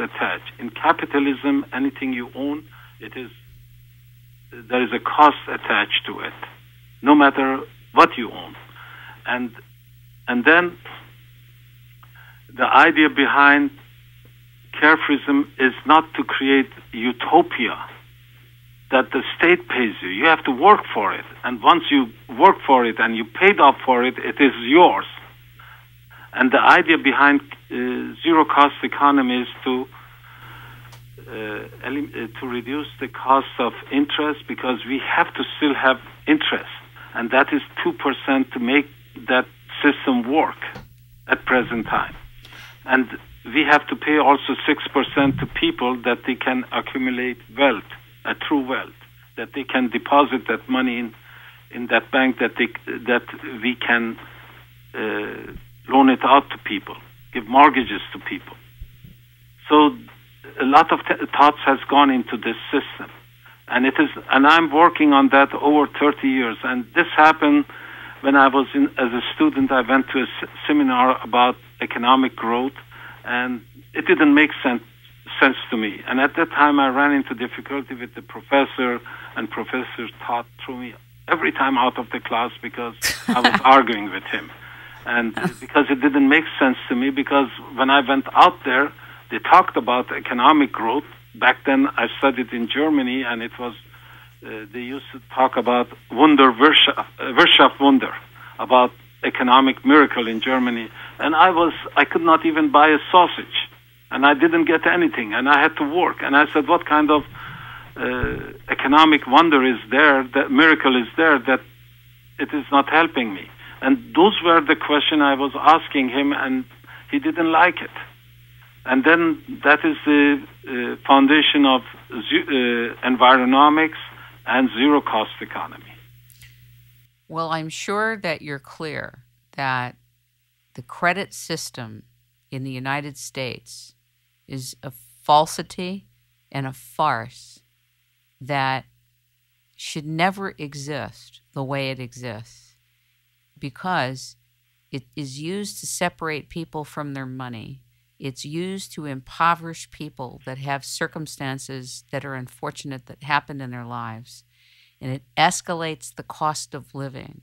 attached. In capitalism, anything you own, there is a cost attached to it, no matter what you own. And then the idea behind carefreeism is not to create utopia that the state pays you. You have to work for it. And once you work for it and you paid off for it, it is yours. And the idea behind zero-cost economy is to reduce the cost of interest, because we have to still have interest. And that is 2% to make that system work at present time. And we have to pay also 6% to people that they can accumulate wealth, a true wealth, that they can deposit that money in that bank, that we can loan it out to people, give mortgages to people. So a lot of thoughts has gone into this system. And I'm working on that over 30 years. And this happened when I was as a student. I went to a seminar about economic growth, and it didn't make sense to me. And at that time, I ran into difficulty with the professor, and professor taught through me every time out of the class because I was arguing with him. And because it didn't make sense to me, because when I went out there, they talked about economic growth. Back then, I studied in Germany, and it was they used to talk about Wirtschaftswunder, about economic miracle in Germany. And I could not even buy a sausage, and I didn't get anything, and I had to work. And I said, what kind of economic wonder is there, that miracle is there, that it is not helping me? And those were the questions I was asking him, and he didn't like it. And then that is the foundation of Environomics and zero-cost economy. Well, I'm sure that you're clear that the credit system in the United States is a falsity and a farce that should never exist the way it exists, because it is used to separate people from their money. It's used to impoverish people that have circumstances that are unfortunate that happen in their lives. And it escalates the cost of living.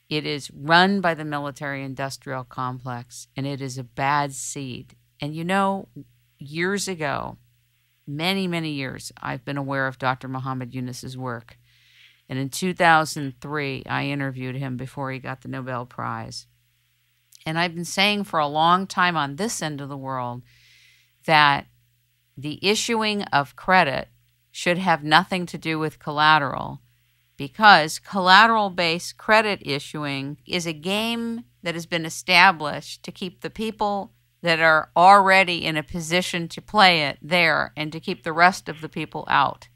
It is run by the military-industrial complex, and it is a bad seed. And you know, years ago, many, many years, I've been aware of Dr. Muhammad Yunus's work. And in 2003, I interviewed him before he got the Nobel Prize. And I've been saying for a long time on this end of the world that the issuing of credit should have nothing to do with collateral, because collateral-based credit issuing is a game that has been established to keep the people that are already in a position to play it there and to keep the rest of the people out.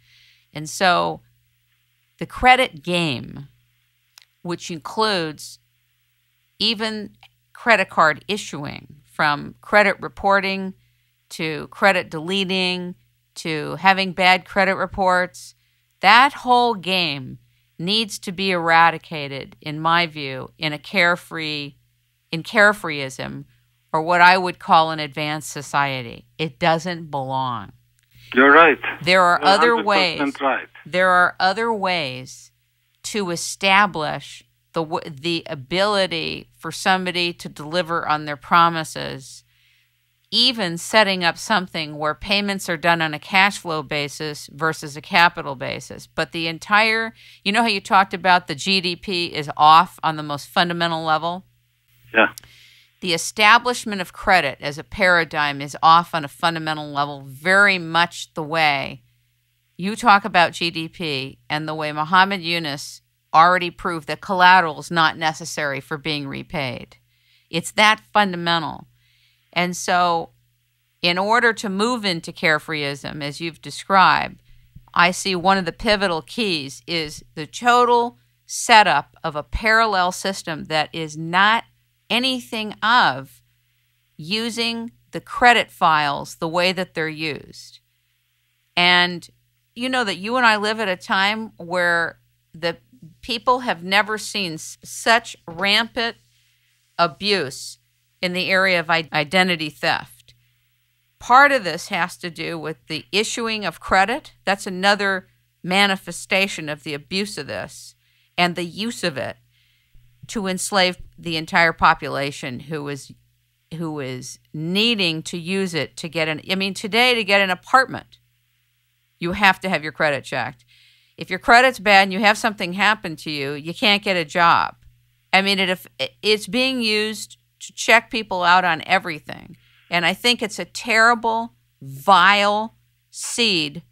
And so the credit game, which includes even credit card issuing, from credit reporting to credit deleting to having bad credit reports, that whole game needs to be eradicated, in my view, in carefreeism, or what I would call an advanced society. It doesn't belong. You're right. There are You're other ways. Right. There are other ways to establish the ability for somebody to deliver on their promises, even setting up something where payments are done on a cash flow basis versus a capital basis. But the entire, you know how you talked about the GDP is off on the most fundamental level? Yeah. The establishment of credit as a paradigm is off on a fundamental level, very much the way you talk about GDP and the way Muhammad Yunus already proved that collateral is not necessary for being repaid. It's that fundamental. And so in order to move into carefreeism, as you've described, I see one of the pivotal keys is the total setup of a parallel system that is not anything of using the credit files the way that they're used. And you know that you and I live at a time where the people have never seen such rampant abuse in the area of identity theft. Part of this has to do with the issuing of credit. That's another manifestation of the abuse of this and the use of it to enslave the entire population who is needing to use it to get today to get an apartment, you have to have your credit checked. If your credit's bad and you have something happen to you, you can't get a job. It's being used to check people out on everything. And I think it's a terrible, vile seed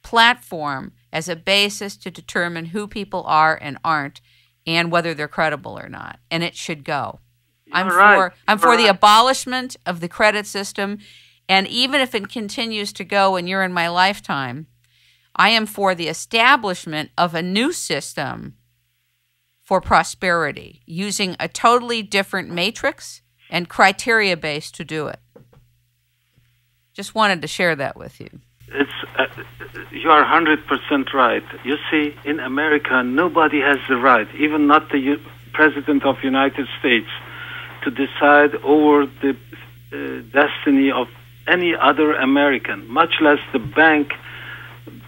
platform as a basis to determine who people are and aren't and whether they're credible or not. And it should go. I'm for the abolishment of the credit system. And even if it continues to go and you're in my lifetime, I am for the establishment of a new system for prosperity using a totally different matrix and criteria base to do it. Just wanted to share that with you. You are 100% right. You see, in America, nobody has the right, even not the President of the United States, to decide over the destiny of any other American, much less the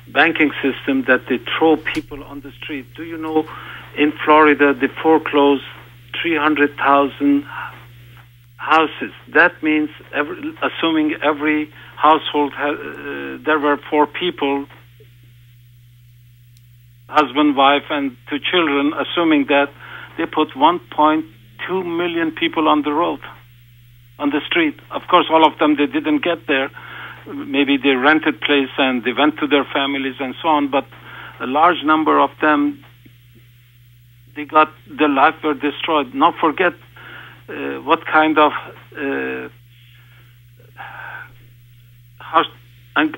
banking system that they throw people on the street. Do you know, in Florida, they foreclosed 300,000 houses. That means, assuming every household, there were 4 people, husband, wife, and 2 children, assuming that they put 1.2 million people on the road, on the street. Of course, all of them, they didn't get there. Maybe they rented place and they went to their families and so on, but a large number of them, their life were destroyed. Not forget what kind of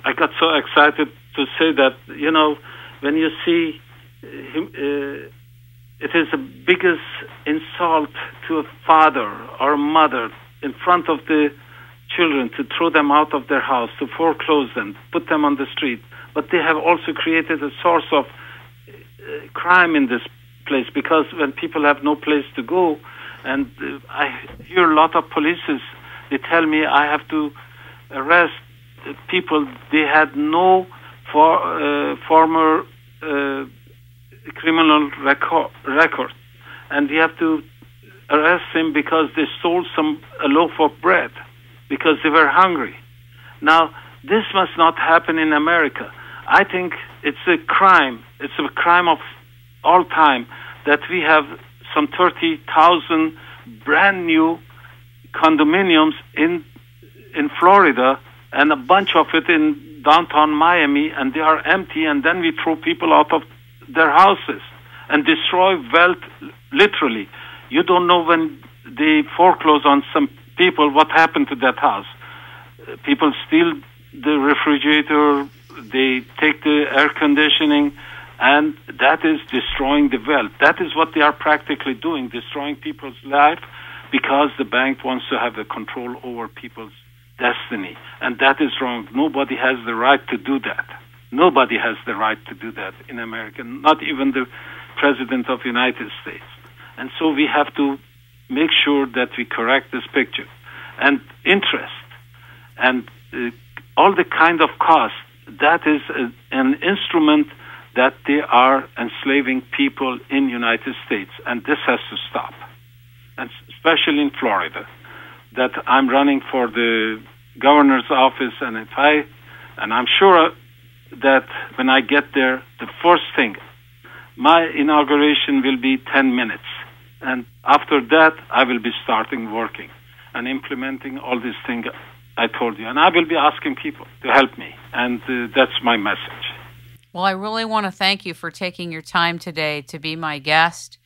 I got so excited to say that, when you see it is the biggest insult to a father or mother in front of the children to throw them out of their house, to foreclose them, put them on the street. But they have also created a source of crime in this place, because when people have no place to go, and I hear a lot of polices, they tell me I have to arrest people. They had no former criminal record, and we have to arrest him because they stole a loaf of bread because they were hungry. Now, this must not happen in America. I think it's a crime. It's a crime of all time that we have some 30,000 brand new condominiums in Florida and a bunch of it in downtown Miami, and they are empty, and then we throw people out of their houses and destroy wealth, literally. You don't know when they foreclose on some people what happened to that house. People steal the refrigerator, they take the air conditioning, and that is destroying the wealth. That is what they are practically doing, destroying people's life, because the bank wants to have the control over people's destiny. And that is wrong. Nobody has the right to do that. Nobody has the right to do that in America, not even the President of the United States. And so we have to make sure that we correct this picture. And interest and all the kind of cost, that is an instrument that they are enslaving people in the United States. And this has to stop. And especially in Florida, that I'm running for the governor's office, and I'm sure that when I get there, the first thing, my inauguration will be 10 minutes. And after that, I will be starting working and implementing all these things I told you. And I will be asking people to help me. And that's my message. Well, I really want to thank you for taking your time today to be my guest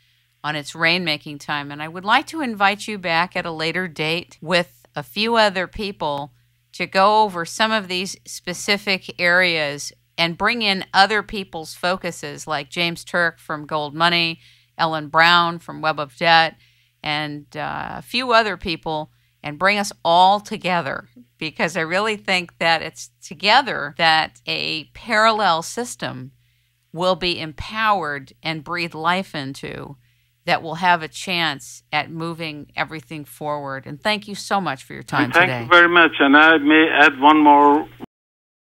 on It's Rainmaking Time. And I would like to invite you back at a later date with a few other people to go over some of these specific areas and bring in other people's focuses, like James Turk from Gold Money, Ellen Brown from Web of Debt, and a few other people, and bring us all together, because I really think that it's together that a parallel system will be empowered and breathe life into that will have a chance at moving everything forward. And thank you so much for your time Thank today. you very much. And I may add one more